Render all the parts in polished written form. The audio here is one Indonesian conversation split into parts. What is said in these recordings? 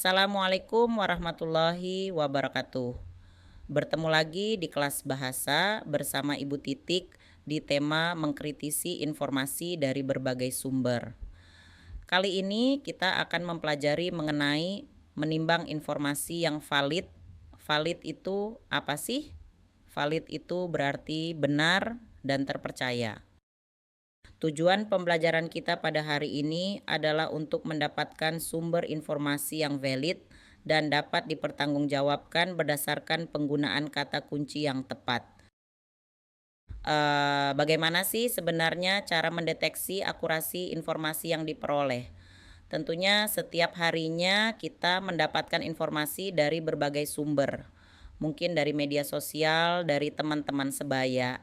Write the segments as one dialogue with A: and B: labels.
A: Assalamualaikum warahmatullahi wabarakatuh. Bertemu lagi di kelas bahasa bersama Ibu Titik di tema mengkritisi informasi dari berbagai sumber. Kali ini kita akan mempelajari mengenai menimbang informasi yang valid. Valid itu apa sih? Valid itu berarti benar dan terpercaya. Tujuan pembelajaran kita pada hari ini adalah untuk mendapatkan sumber informasi yang valid dan dapat dipertanggungjawabkan berdasarkan penggunaan kata kunci yang tepat. Bagaimana sih sebenarnya cara mendeteksi akurasi informasi yang diperoleh? Tentunya setiap harinya kita mendapatkan informasi dari berbagai sumber. Mungkin dari media sosial, dari teman-teman sebaya.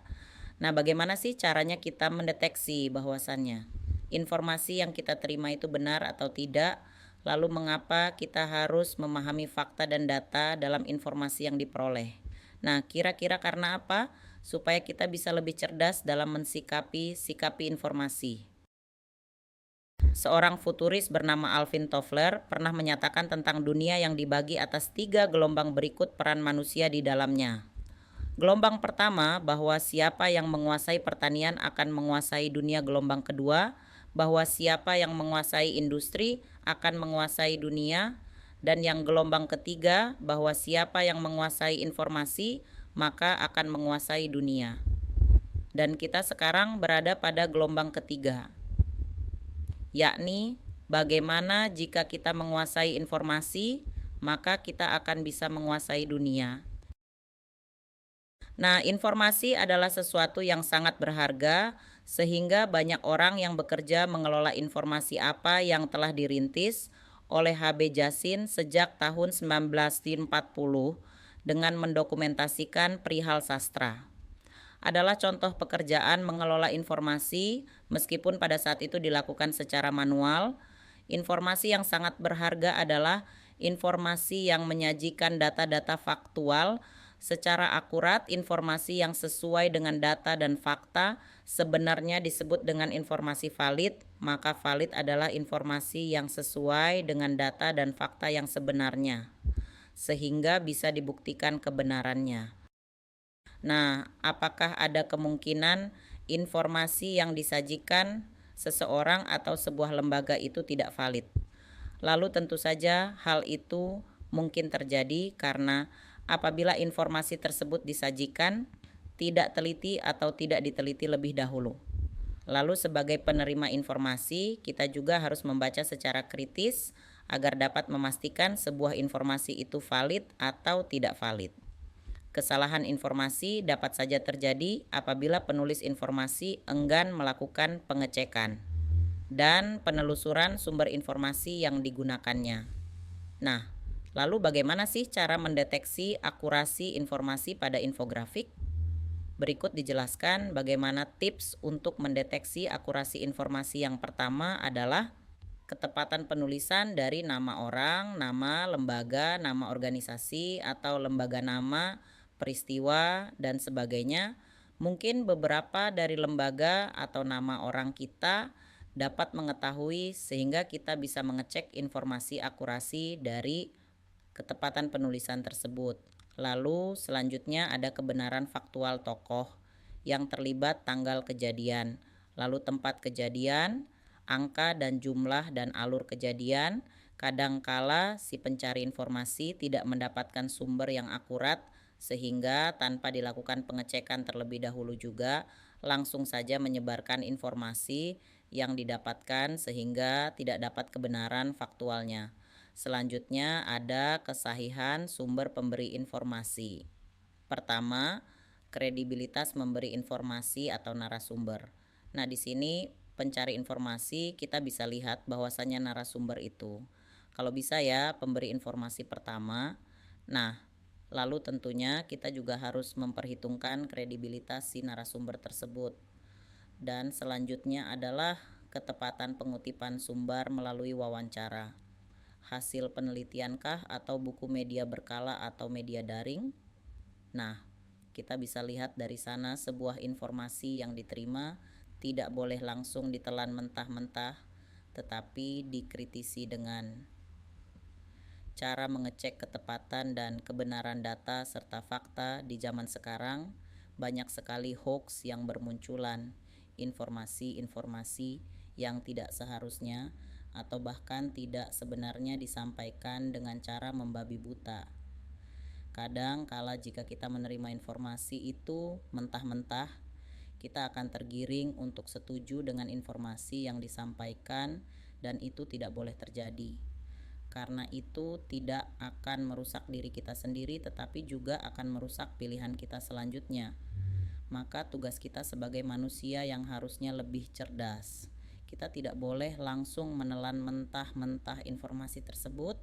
A: Nah, bagaimana sih caranya kita mendeteksi bahwasannya informasi yang kita terima itu benar atau tidak? Lalu mengapa kita harus memahami fakta dan data dalam informasi yang diperoleh? Nah, kira-kira karena apa? Supaya kita bisa lebih cerdas dalam sikapi informasi. Seorang futuris bernama Alvin Toffler pernah menyatakan tentang dunia yang dibagi atas 3 gelombang berikut peran manusia di dalamnya. Gelombang pertama, bahwa siapa yang menguasai pertanian akan menguasai dunia. Gelombang kedua, bahwa siapa yang menguasai industri akan menguasai dunia. Dan yang gelombang ketiga, bahwa siapa yang menguasai informasi maka akan menguasai dunia. Dan kita sekarang berada pada gelombang ketiga, yakni bagaimana jika kita menguasai informasi maka kita akan bisa menguasai dunia. Nah, informasi adalah sesuatu yang sangat berharga, sehingga banyak orang yang bekerja mengelola informasi apa yang telah dirintis oleh H.B. Jasin sejak tahun 1940 dengan mendokumentasikan perihal sastra. Adalah contoh pekerjaan mengelola informasi, meskipun pada saat itu dilakukan secara manual. Informasi yang sangat berharga adalah informasi yang menyajikan data-data faktual secara akurat. Informasi yang sesuai dengan data dan fakta sebenarnya disebut dengan informasi valid. Maka valid adalah informasi yang sesuai dengan data dan fakta yang sebenarnya, sehingga bisa dibuktikan kebenarannya. Nah, apakah ada kemungkinan informasi yang disajikan seseorang atau sebuah lembaga itu tidak valid? Lalu tentu saja hal itu mungkin terjadi karena apabila informasi tersebut disajikan tidak teliti atau tidak diteliti lebih dahulu. Lalu sebagai penerima informasi, kita juga harus membaca secara kritis agar dapat memastikan sebuah informasi itu valid atau tidak valid. Kesalahan informasi dapat saja terjadi apabila penulis informasi enggan melakukan pengecekan dan penelusuran sumber informasi yang digunakannya. Nah, lalu bagaimana sih cara mendeteksi akurasi informasi pada infografik? Berikut dijelaskan bagaimana tips untuk mendeteksi akurasi informasi. Yang pertama adalah ketepatan penulisan dari nama orang, nama lembaga, nama organisasi atau lembaga nama, peristiwa, dan sebagainya. Mungkin beberapa dari lembaga atau nama orang kita dapat mengetahui sehingga kita bisa mengecek informasi akurasi dari ketepatan penulisan tersebut. Lalu selanjutnya ada kebenaran faktual tokoh yang terlibat, tanggal kejadian, lalu tempat kejadian, angka dan jumlah dan alur kejadian. Kadangkala si pencari informasi tidak mendapatkan sumber yang akurat sehingga tanpa dilakukan pengecekan terlebih dahulu juga langsung saja menyebarkan informasi yang didapatkan sehingga tidak dapat kebenaran faktualnya. Selanjutnya ada kesahihan sumber pemberi informasi. Pertama, kredibilitas memberi informasi atau narasumber. Nah, di sini pencari informasi kita bisa lihat bahwasannya narasumber itu. Kalau bisa ya pemberi informasi pertama. Nah, lalu tentunya kita juga harus memperhitungkan kredibilitas si narasumber tersebut. Dan selanjutnya adalah ketepatan pengutipan sumber melalui wawancara. Hasil penelitiankah atau buku media berkala atau media daring? Nah, kita bisa lihat dari sana sebuah informasi yang diterima tidak boleh langsung ditelan mentah-mentah, tetapi dikritisi dengan cara mengecek ketepatan dan kebenaran data serta fakta di zaman sekarang, banyak sekali hoax yang bermunculan, informasi-informasi yang tidak seharusnya atau bahkan tidak sebenarnya disampaikan dengan cara membabi buta. Kadang kala jika kita menerima informasi itu mentah-mentah, kita akan tergiring untuk setuju dengan informasi yang disampaikan dan itu tidak boleh terjadi. Karena itu tidak akan merusak diri kita sendiri tetapi juga akan merusak pilihan kita selanjutnya. Maka tugas kita sebagai manusia yang harusnya lebih cerdas. Kita tidak boleh langsung menelan mentah-mentah informasi tersebut,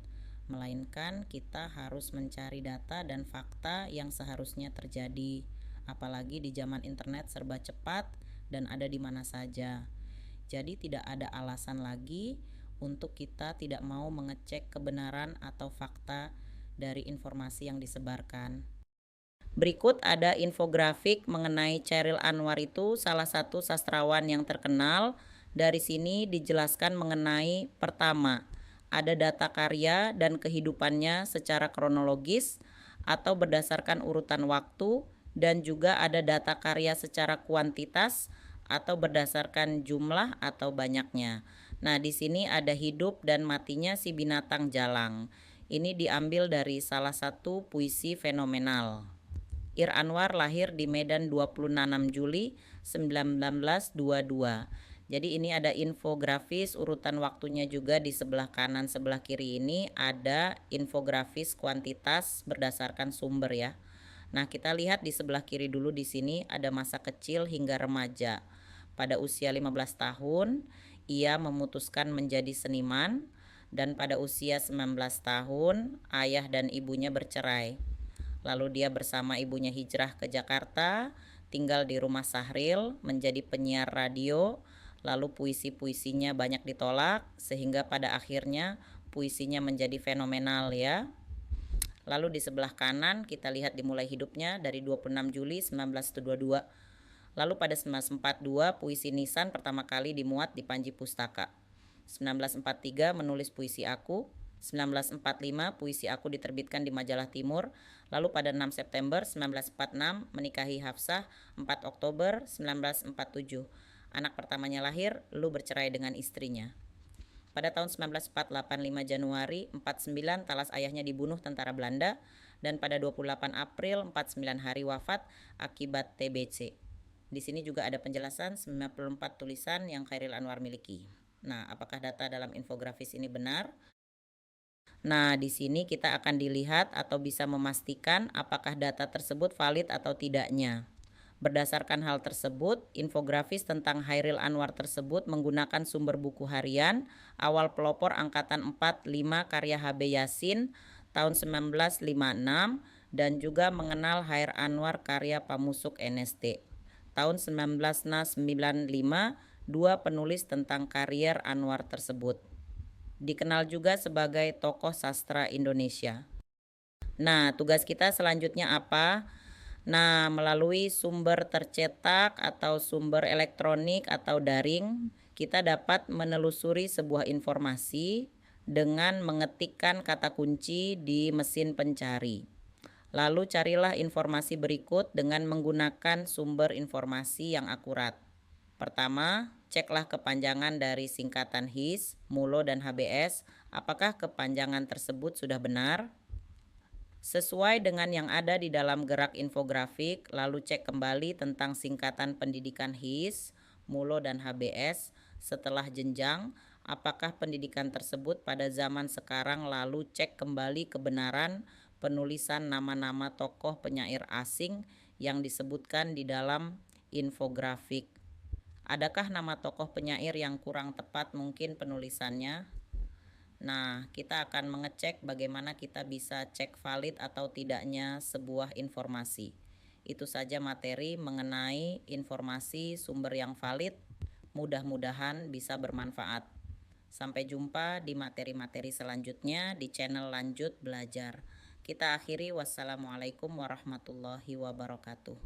A: melainkan kita harus mencari data dan fakta yang seharusnya terjadi. Apalagi di zaman internet serba cepat dan ada di mana saja. Jadi tidak ada alasan lagi untuk kita tidak mau mengecek kebenaran atau fakta dari informasi yang disebarkan. Berikut ada infografik mengenai Chairil Anwar, itu salah satu sastrawan yang terkenal. Dari sini dijelaskan mengenai pertama, ada data karya dan kehidupannya secara kronologis atau berdasarkan urutan waktu, dan juga ada data karya secara kuantitas atau berdasarkan jumlah atau banyaknya. Nah, di sini ada hidup dan matinya si binatang jalang. Ini diambil dari salah satu puisi fenomenal. Ir Anwar lahir di Medan 26 Juli 1922. Jadi ini ada infografis urutan waktunya juga di sebelah kanan, sebelah kiri ini ada infografis kuantitas berdasarkan sumber ya. Nah, kita lihat di sebelah kiri dulu, di sini ada masa kecil hingga remaja. Pada usia 15 tahun, ia memutuskan menjadi seniman, dan pada usia 19 tahun, ayah dan ibunya bercerai. Lalu dia bersama ibunya hijrah ke Jakarta, tinggal di rumah Sahril, menjadi penyiar radio. Lalu puisi-puisinya banyak ditolak, sehingga pada akhirnya puisinya menjadi fenomenal ya. Lalu di sebelah kanan kita lihat dimulai hidupnya dari 26 Juli 1922. Lalu pada 1942 puisi Nisan pertama kali dimuat di Panji Pustaka. 1943 menulis puisi Aku. 1945 puisi Aku diterbitkan di Majalah Timur. Lalu pada 6 September 1946 menikahi Hafsah. 4 Oktober 1947 anak pertamanya lahir, lalu bercerai dengan istrinya. Pada tahun 1948 5 Januari 49 talas ayahnya dibunuh tentara Belanda, dan pada 28 April 49 hari wafat akibat TBC. Di sini juga ada penjelasan 94 tulisan yang Chairil Anwar miliki. Nah, apakah data dalam infografis ini benar? Nah, di sini kita akan dilihat atau bisa memastikan apakah data tersebut valid atau tidaknya. Berdasarkan hal tersebut, infografis tentang Chairil Anwar tersebut menggunakan sumber buku harian Awal Pelopor Angkatan 45 karya HB Yasin tahun 1956 dan juga Mengenal Chairil Anwar karya Pamusuk NST tahun 1995, dua penulis tentang karier Anwar tersebut. Dikenal juga sebagai tokoh sastra Indonesia. Nah, tugas kita selanjutnya apa? Nah, melalui sumber tercetak atau sumber elektronik atau daring, kita dapat menelusuri sebuah informasi dengan mengetikkan kata kunci di mesin pencari. Lalu carilah informasi berikut dengan menggunakan sumber informasi yang akurat. Pertama, ceklah kepanjangan dari singkatan HIS, MULO, dan HBS. Apakah kepanjangan tersebut sudah benar? Sesuai dengan yang ada di dalam gerak infografik, lalu cek kembali tentang singkatan pendidikan HIS, MULO, dan HBS setelah jenjang. Apakah pendidikan tersebut pada zaman sekarang, lalu cek kembali kebenaran penulisan nama-nama tokoh penyair asing yang disebutkan di dalam infografik. Adakah nama tokoh penyair yang kurang tepat mungkin penulisannya? Nah, kita akan mengecek bagaimana kita bisa cek valid atau tidaknya sebuah informasi. Itu saja materi mengenai informasi sumber yang valid. Mudah-mudahan bisa bermanfaat. Sampai jumpa di materi-materi selanjutnya di channel Lanjut Belajar. Kita akhiri, wassalamualaikum warahmatullahi wabarakatuh.